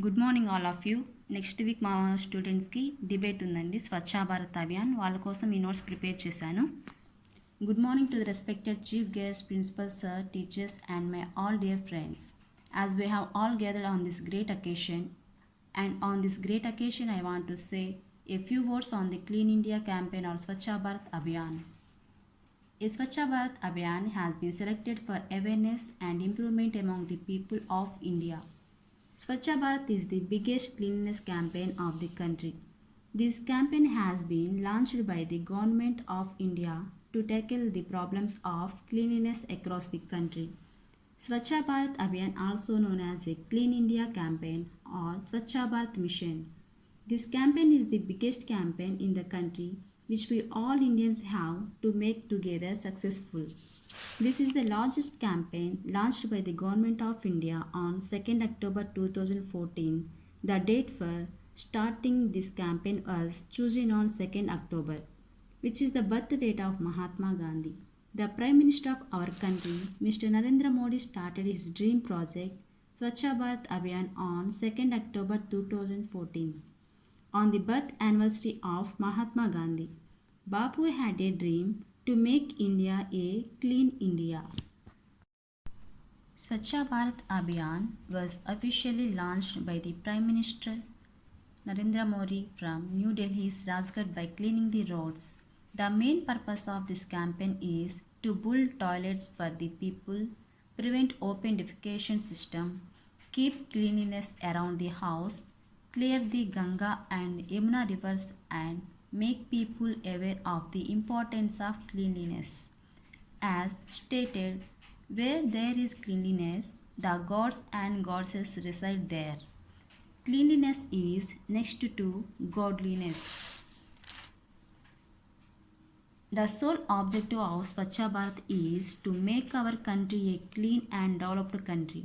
Good morning all of you. Next week మా స్టూడెంట్స్కి debate ఉందండి, స్వచ్ఛ భారత్ అభియాన్. వాళ్ళ కోసం ఈ నోట్స్ ప్రిపేర్ చేశాను. Good morning to the respected chief guest, principal sir, teachers and my all dear friends. As we have all gathered on this great occasion, and on this great occasion I want to say a few words on the Clean India campaign or Swachh Bharat Abhiyan. A Swachh Bharat Abhiyan has been selected for awareness and improvement among the people of India. Swachh Bharat is the biggest cleanliness campaign of the country. This campaign has been launched by the Government of India to tackle the problems of cleanliness across the country. Swachh Bharat Abhiyan, also known as the Clean India Campaign or Swachh Bharat Mission. This campaign is the biggest campaign in the country which we all Indians have to make together successful. This is the largest campaign launched by the Government of India on 2nd October 2014. The date for starting this campaign was chosen on 2nd October, which is the birth date of Mahatma Gandhi. The Prime Minister of our country, Mr. Narendra Modi, started his dream project Swachh Bharat Abhiyan on 2nd October 2014. On the birth anniversary of Mahatma Gandhi, Bapu had a dream to make India a clean India. Swachh Bharat Abhiyan was officially launched by the Prime Minister Narendra Modi from New Delhi's Rajghat by cleaning the roads. The main purpose of this campaign is to build toilets for the people, prevent open defecation system, keep cleanliness around the house, clear the Ganga and Yamuna rivers and make people aware of the importance of cleanliness. As stated, where there is cleanliness, the gods and goddesses reside there. Cleanliness is next to godliness. The sole objective of Swachh Bharat is to make our country a clean and developed country.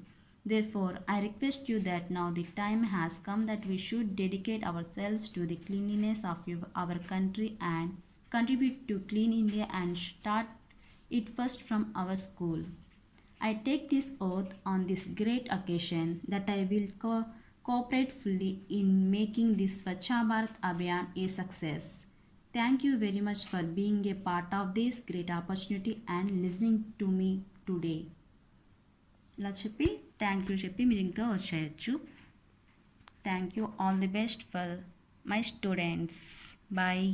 Therefore, I request you that now the time has come that we should dedicate ourselves to the cleanliness of our country and contribute to Clean India and start it first from our school. I take this oath on this great occasion that I will cooperate fully in making this Swachh Bharat Abhiyan a success. Thank you very much for being a part of this great opportunity and listening to me today. ఇలా చెప్పి thank you చెప్పి మీరు ఇంకా వచ్చేయచ్చు. Thank you. All the best for my students. Bye.